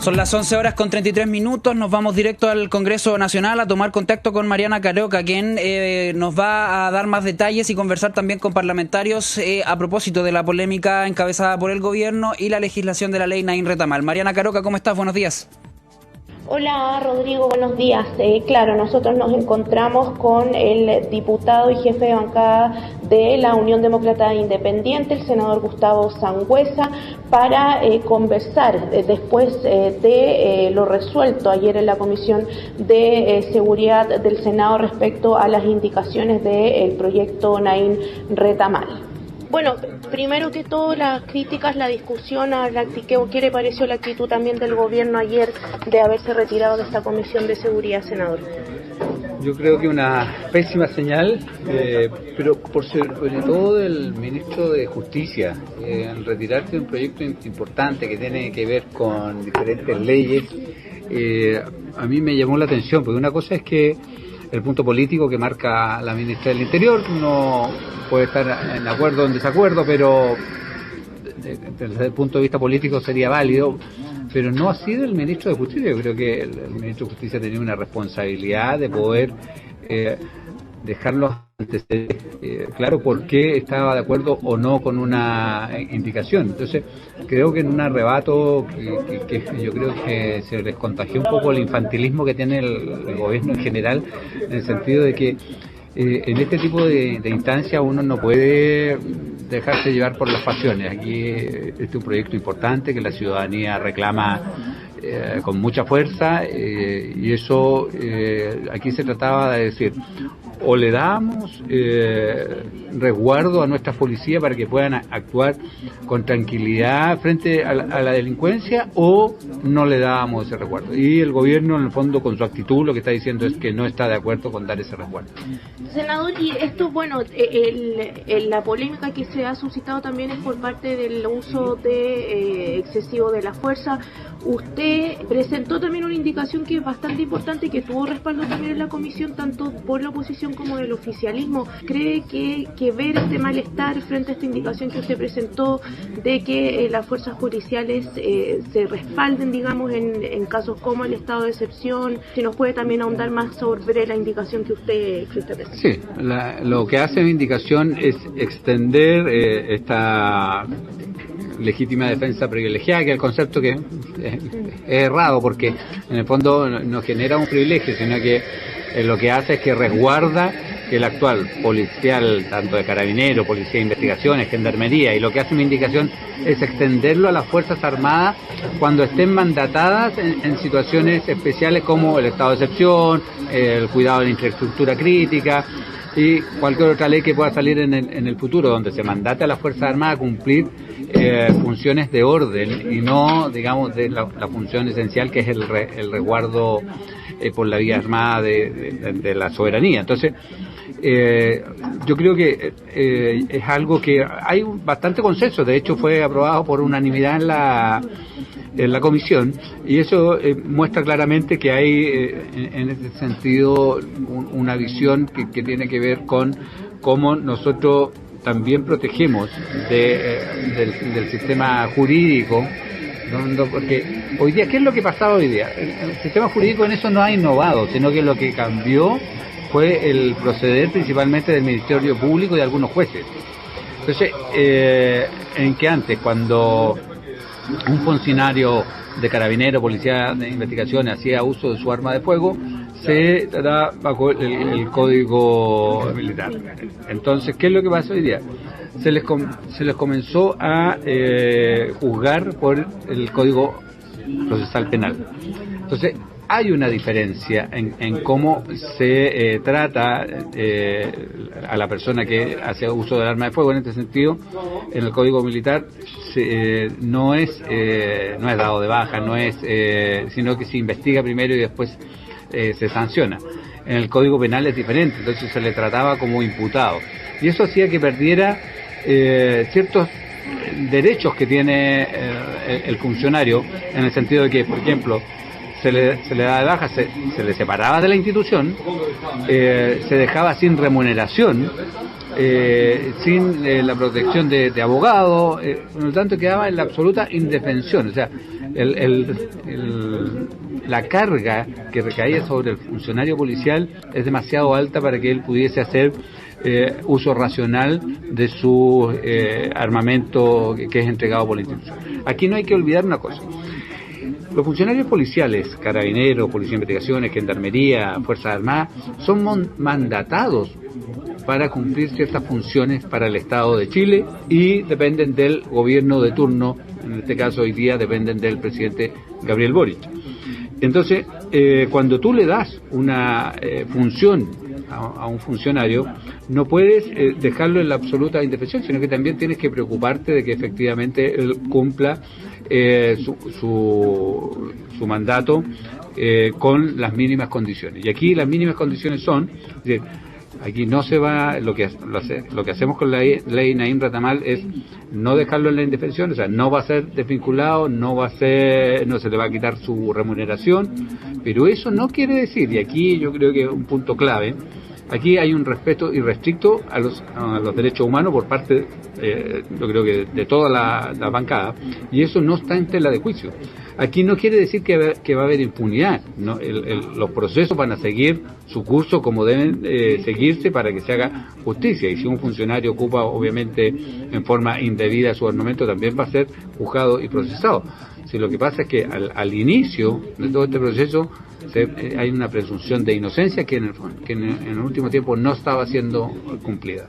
Son las 11 horas con 33 minutos, nos vamos directo al Congreso Nacional a tomar contacto con Mariana Caroca, quien nos va a dar más detalles y conversar también con parlamentarios a propósito de la polémica encabezada por el gobierno y la legislación de la ley Nain Retamal. Mariana Caroca, ¿cómo estás? Buenos días. Hola Rodrigo, buenos días. Claro, nosotros nos encontramos con el diputado y jefe de bancada de la Unión Demócrata Independiente, el senador Gustavo Sangüesa, para conversar después de lo resuelto ayer en la Comisión de Seguridad del Senado respecto a las indicaciones del proyecto Nain Retamal. Bueno, primero que todo, las críticas, la discusión, ¿qué le pareció la actitud también del gobierno ayer de haberse retirado de esta Comisión de Seguridad, senador? Yo creo que una pésima señal, pero sobre todo del ministro de Justicia, al retirarse de un proyecto importante que tiene que ver con diferentes leyes, a mí me llamó la atención, porque una cosa es que el punto político que marca la ministra del Interior, no puede estar en acuerdo o en desacuerdo, pero desde el punto de vista político sería válido, pero no ha sido el ministro de Justicia. Yo creo que el ministro de Justicia tenía una responsabilidad de poder dejarlos antecedentes, claro, por qué estaba de acuerdo o no con una indicación. Entonces, creo que en un arrebato que yo creo que se les contagió un poco el infantilismo que tiene el gobierno en general, en el sentido de que en este tipo de instancias uno no puede dejarse llevar por las pasiones. Aquí este es un proyecto importante que la ciudadanía reclama con mucha fuerza, y eso aquí se trataba de decir, o le damos resguardo a nuestras policías para que puedan actuar con tranquilidad frente a la delincuencia, o no le damos ese resguardo. Y el gobierno, en el fondo, con su actitud, lo que está diciendo es que no está de acuerdo con dar ese resguardo. Senador, y esto, bueno, la polémica que se ha suscitado también es por parte del uso excesivo de la fuerza. Usted presentó también una indicación que es bastante importante y que tuvo respaldo también en la comisión, tanto por la oposición como del oficialismo. ¿Cree que ver este malestar frente a esta indicación que usted presentó de que las fuerzas judiciales se respalden, digamos, en casos como el estado de excepción? Si nos puede también ahondar más sobre la indicación que usted presentó. Sí, lo que hace mi indicación es extender esta legítima defensa privilegiada, que es el concepto que es errado, porque en el fondo no genera un privilegio, sino que lo que hace es que resguarda que el actual policial, tanto de Carabineros, Policía de Investigaciones, Gendarmería, y lo que hace mi indicación es extenderlo a las Fuerzas Armadas cuando estén mandatadas en situaciones especiales como el estado de excepción, el cuidado de la infraestructura crítica y cualquier otra ley que pueda salir en el futuro, donde se mandate a las Fuerzas Armadas a cumplir funciones de orden y no, digamos, de la función esencial que es el resguardo por la vía armada de la soberanía. Entonces, yo creo que es algo que hay bastante consenso. De hecho, fue aprobado por unanimidad en la comisión, y eso muestra claramente que hay en ese sentido una visión que tiene que ver con cómo nosotros también protegemos del sistema jurídico, porque hoy día, ¿qué es lo que pasaba hoy día? El sistema jurídico en eso no ha innovado, sino que lo que cambió fue el proceder principalmente del Ministerio Público y de algunos jueces. Entonces, en que antes, cuando un funcionario de Carabineros, Policía de Investigaciones, hacía uso de su arma de fuego, se da bajo el Código Militar. Entonces, ¿qué es lo que pasa hoy día? Se les comenzó a juzgar por el Código Procesal Penal. Entonces, hay una diferencia en cómo se trata a la persona que hace uso del arma de fuego. En este sentido, en el Código Militar no es dado de baja, sino que se investiga primero y después se sanciona. En el Código Penal es diferente, entonces se le trataba como imputado. Y eso hacía que perdiera ciertos derechos que tiene el funcionario, en el sentido de que, por ejemplo, se le da de baja, se le separaba de la institución, se dejaba sin remuneración sin la protección de abogados, por lo tanto quedaba en la absoluta indefensión. O sea, la carga que recaía sobre el funcionario policial es demasiado alta para que él pudiese hacer uso racional de su armamento que es entregado por la institución. Aquí no hay que olvidar una cosa. Los funcionarios policiales, carabineros, policía de investigaciones, gendarmería, fuerzas armadas, son mandatados para cumplir ciertas funciones para el Estado de Chile y dependen del gobierno de turno. En este caso hoy día dependen del presidente Gabriel Boric. Entonces, cuando tú le das una función a un funcionario, no puedes dejarlo en la absoluta indefensión, sino que también tienes que preocuparte de que efectivamente él cumpla su mandato con las mínimas condiciones. Y aquí las mínimas condiciones son, aquí no se va, lo que hacemos con la ley Naim Ratamal es no dejarlo en la indefensión, o sea, no va a ser desvinculado, no se le va a quitar su remuneración, pero eso no quiere decir, y aquí yo creo que es un punto clave, aquí hay un respeto irrestricto a los derechos humanos por parte, yo creo que de toda la bancada, y eso no está en tela de juicio. Aquí no quiere decir que va a haber impunidad, ¿no? Los procesos van a seguir su curso como deben seguirse para que se haga justicia, y si un funcionario ocupa obviamente en forma indebida su armamento también va a ser juzgado y procesado. Si lo que pasa es que al inicio de todo este proceso hay una presunción de inocencia que en el último tiempo no estaba siendo cumplida.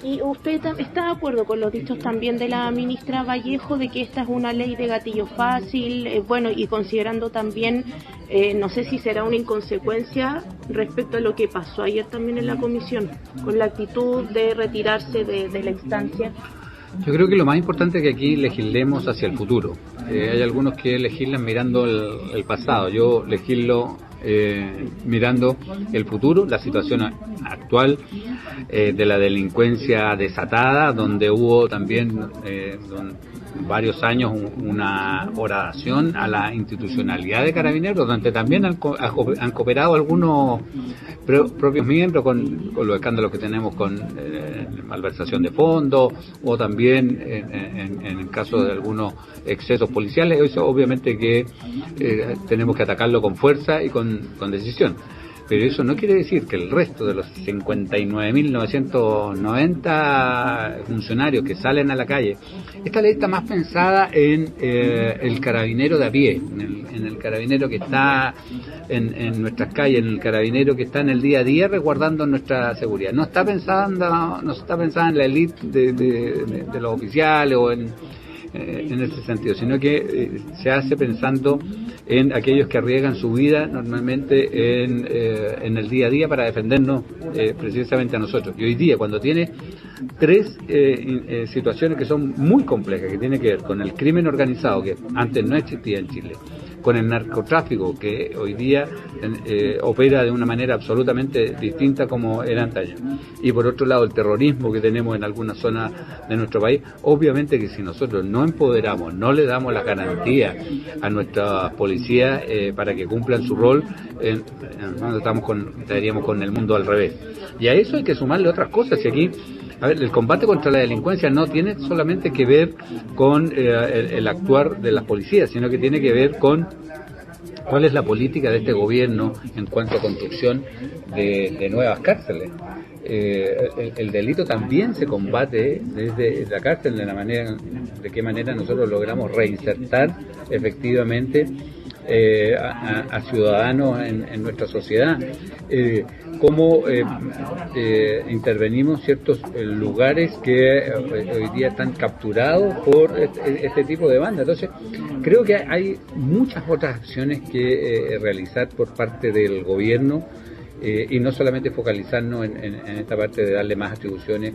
¿Y usted está de acuerdo con los dichos también de la ministra Vallejo de que esta es una ley de gatillo fácil? Bueno, y considerando también, no sé si será una inconsecuencia respecto a lo que pasó ayer también en la comisión, con la actitud de retirarse de la instancia. Yo creo que lo más importante es que aquí legislemos hacia el futuro. Hay algunos que legislan mirando el pasado. Yo legislo mirando el futuro, la situación actual de la delincuencia desatada, donde hubo también varios años una oración a la institucionalidad de Carabineros, donde también han cooperado algunos propios miembros con los escándalos que tenemos con malversación de fondos, o también en el caso de algunos excesos policiales. Eso obviamente que tenemos que atacarlo con fuerza y con decisión. Pero eso no quiere decir que el resto de los 59.990 funcionarios que salen a la calle, esta ley está más pensada en el carabinero de a pie, en el carabinero que está en nuestras calles, en el carabinero que está en el día a día resguardando nuestra seguridad. No está pensada en la élite de los oficiales o en ese sentido, sino que se hace pensando en aquellos que arriesgan su vida normalmente en el día a día para defendernos precisamente a nosotros. Y hoy día, cuando tiene tres situaciones que son muy complejas, que tiene que ver con el crimen organizado, que antes no existía en Chile, con el narcotráfico, que hoy día opera de una manera absolutamente distinta como era antaño, y por otro lado el terrorismo que tenemos en algunas zonas de nuestro país, obviamente que si nosotros no empoderamos, no le damos la garantía a nuestras policías para que cumplan su rol, estaríamos con el mundo al revés. Y a eso hay que sumarle otras cosas, y aquí el combate contra la delincuencia no tiene solamente que ver con el actuar de las policías, sino que tiene que ver con cuál es la política de este gobierno en cuanto a construcción de nuevas cárceles. El delito también se combate desde la cárcel, de qué manera nosotros logramos reinsertar efectivamente a ciudadanos en nuestra sociedad, cómo intervenimos ciertos lugares que hoy día están capturados por este tipo de bandas. Entonces creo que hay muchas otras acciones que realizar por parte del gobierno, y no solamente focalizarnos en esta parte de darle más atribuciones,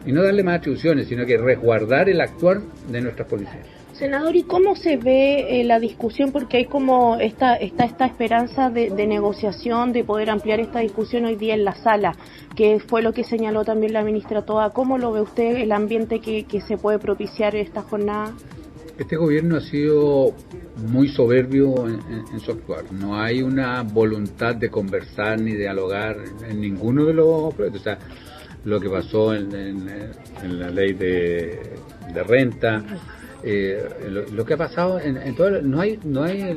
y no darle más atribuciones, sino que resguardar el actuar de nuestras policías. Senador, ¿y cómo se ve la discusión? Porque hay como esta esperanza de negociación, de poder ampliar esta discusión hoy día en la sala, que fue lo que señaló también la ministra Toa. ¿Cómo lo ve usted, el ambiente que se puede propiciar en esta jornada? Este gobierno ha sido muy soberbio en su actuar. No hay una voluntad de conversar ni dialogar en ninguno de los proyectos. O sea, lo que pasó en la ley de renta, lo que ha pasado en todo, no hay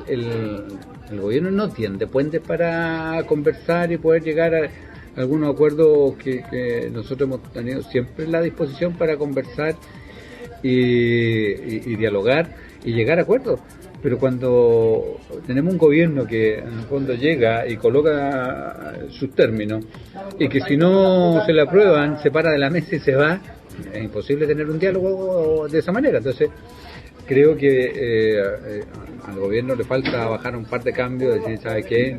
el gobierno no tiene puentes para conversar y poder llegar a algunos acuerdos que nosotros hemos tenido siempre la disposición para conversar y dialogar y llegar a acuerdos. Pero cuando tenemos un gobierno que en el fondo llega y coloca sus términos y que si no se le aprueban se para de la mesa y se va, es imposible tener un diálogo de esa manera. Entonces creo que al gobierno le falta bajar un par de cambios, decir, ¿sabe qué?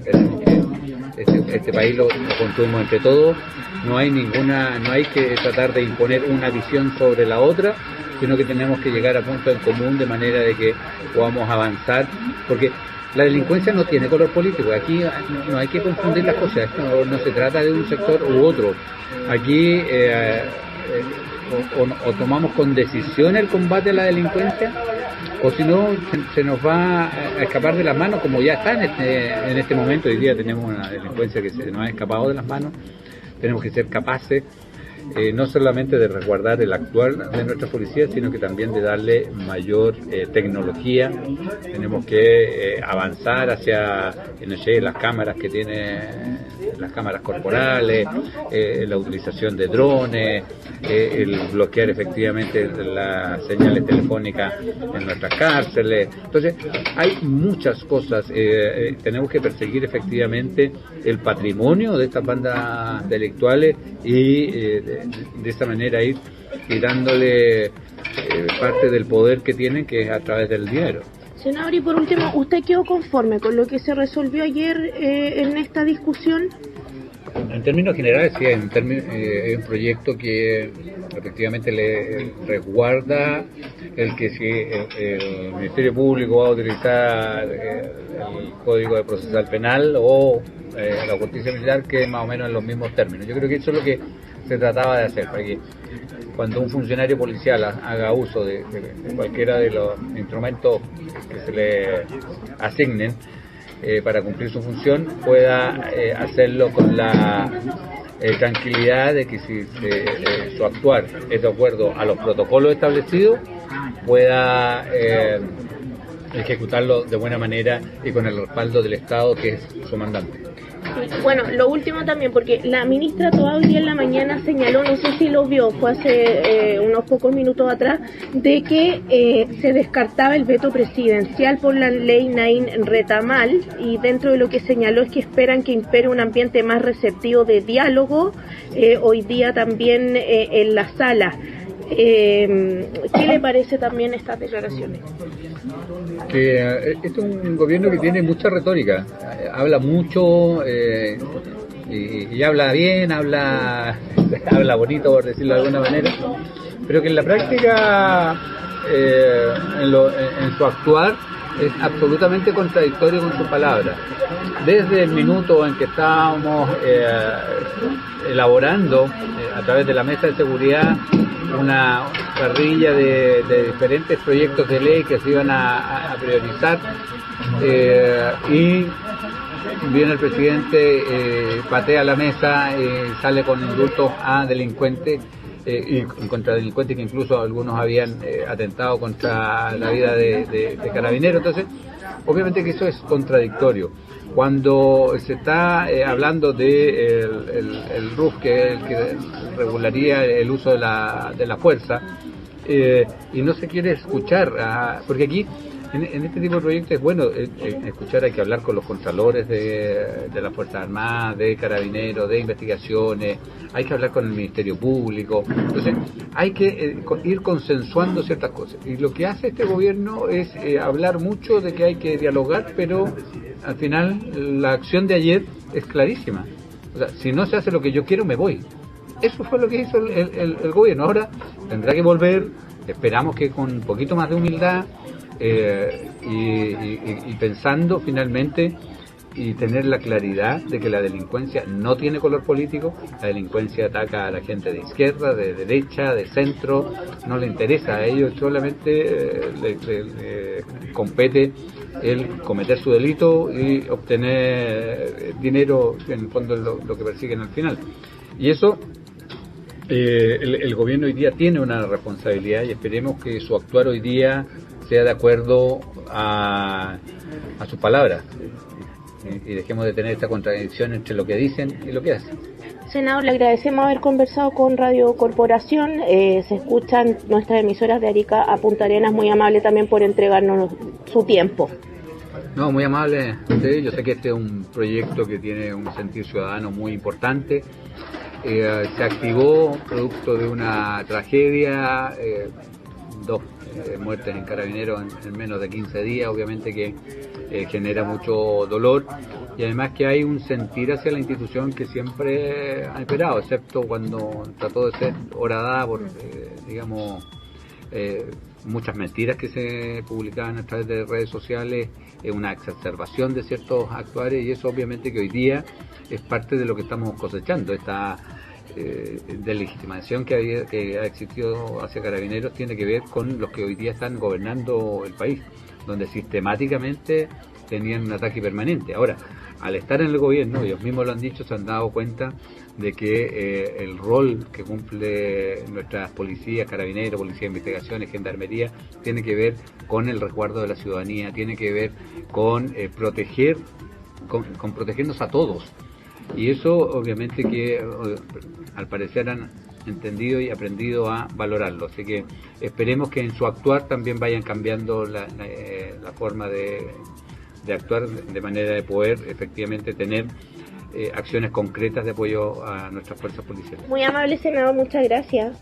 Este país lo construimos entre todos, no hay que tratar de imponer una visión sobre la otra, sino que tenemos que llegar a puntos en común de manera de que podamos avanzar, porque la delincuencia no tiene color político, aquí no hay que confundir las cosas, no se trata de un sector u otro, aquí o tomamos con decisión el combate a la delincuencia, o si no se nos va a escapar de las manos, como ya está en este momento. Hoy día tenemos una delincuencia que se nos ha escapado de las manos. Tenemos que ser capaces no solamente de resguardar el actuar de nuestra policía, sino que también de darle mayor tecnología. Tenemos que avanzar hacia las cámaras que tiene, las cámaras corporales, la utilización de drones, el bloquear efectivamente las señales telefónicas en nuestras cárceles. Entonces hay muchas cosas. Tenemos que perseguir efectivamente el patrimonio de estas bandas delictuales y de esa manera ir dándole parte del poder que tienen, que es a través del dinero. Senador, y por último, ¿usted quedó conforme con lo que se resolvió ayer en esta discusión? En términos generales, sí, es un proyecto que efectivamente le resguarda el que si el Ministerio Público va a utilizar el Código de Procesal Penal o la Justicia Militar, que es más o menos en los mismos términos. Yo creo que eso es lo que se trataba de hacer, para que cuando un funcionario policial haga uso de cualquiera de los instrumentos que se le asignen para cumplir su función, pueda hacerlo con la tranquilidad de que si su actuar es de acuerdo a los protocolos establecidos, pueda ejecutarlo de buena manera y con el respaldo del Estado, que es su mandante. Bueno, lo último también, porque la ministra Toá hoy día en la mañana señaló, no sé si lo vio, fue hace unos pocos minutos atrás, de que se descartaba el veto presidencial por la ley Naín Retamal, y dentro de lo que señaló es que esperan que impere un ambiente más receptivo de diálogo hoy día también en la sala. ¿Qué le parece también estas declaraciones? Que este es un gobierno que tiene mucha retórica, habla mucho y habla bien, habla bonito, por decirlo de alguna manera, pero que en la práctica, en su actuar, es absolutamente contradictorio con sus palabras. Desde el minuto en que estábamos elaborando a través de la mesa de seguridad una parrilla de diferentes proyectos de ley que se iban a priorizar, y viene el presidente, patea la mesa, sale con indultos a delincuentes y contra delincuentes que incluso algunos habían atentado contra la vida de carabineros. Entonces, obviamente que eso es contradictorio. Cuando se está hablando de el RUF, que es el que regularía el uso de la fuerza, y no se quiere escuchar, porque aquí en este tipo de proyectos es bueno escuchar, hay que hablar con los contralores de las Fuerzas Armadas, de Carabineros, de investigaciones, hay que hablar con el Ministerio Público. Entonces hay que ir consensuando ciertas cosas, y lo que hace este gobierno es hablar mucho de que hay que dialogar, pero al final la acción de ayer es clarísima. O sea, si no se hace lo que yo quiero, me voy. Eso fue lo que hizo el gobierno. Ahora tendrá que volver, esperamos que con un poquito más de humildad, y pensando finalmente y tener la claridad de que la delincuencia no tiene color político. La delincuencia ataca a la gente de izquierda, de derecha, de centro, no le interesa a ellos, solamente le compete el cometer su delito y obtener dinero, en el fondo es lo que persiguen al final. Y eso El gobierno hoy día tiene una responsabilidad y esperemos que su actuar hoy día sea de acuerdo a sus palabras y dejemos de tener esta contradicción entre lo que dicen y lo que hacen. Senador, le agradecemos haber conversado con Radio Corporación. Se escuchan nuestras emisoras de Arica a Punta Arenas. Muy amable también por entregarnos su tiempo. No, muy amable. Sí, yo sé que este es un proyecto que tiene un sentir ciudadano muy importante. Se activó producto de una tragedia, 2 muertes en Carabineros en menos de 15 días, obviamente que genera mucho dolor y además que hay un sentir hacia la institución que siempre ha esperado, excepto cuando trató de ser horadada por, muchas mentiras que se publicaban a través de redes sociales, una exacerbación de ciertos actuares y eso obviamente que hoy día es parte de lo que estamos cosechando. Esta delegitimación que ha existido hacia Carabineros tiene que ver con los que hoy día están gobernando el país, donde sistemáticamente tenían un ataque permanente. Ahora, al estar en el gobierno, ellos mismos lo han dicho, se han dado cuenta de que el rol que cumple nuestras policías, carabineros, policía de investigaciones, gendarmería, tiene que ver con el resguardo de la ciudadanía, tiene que ver con protegernos a todos. Y eso obviamente que al parecer han entendido y aprendido a valorarlo. Así que esperemos que en su actuar también vayan cambiando la forma de actuar de manera de poder efectivamente tener acciones concretas de apoyo a nuestras fuerzas policiales. Muy amable, senador, muchas gracias.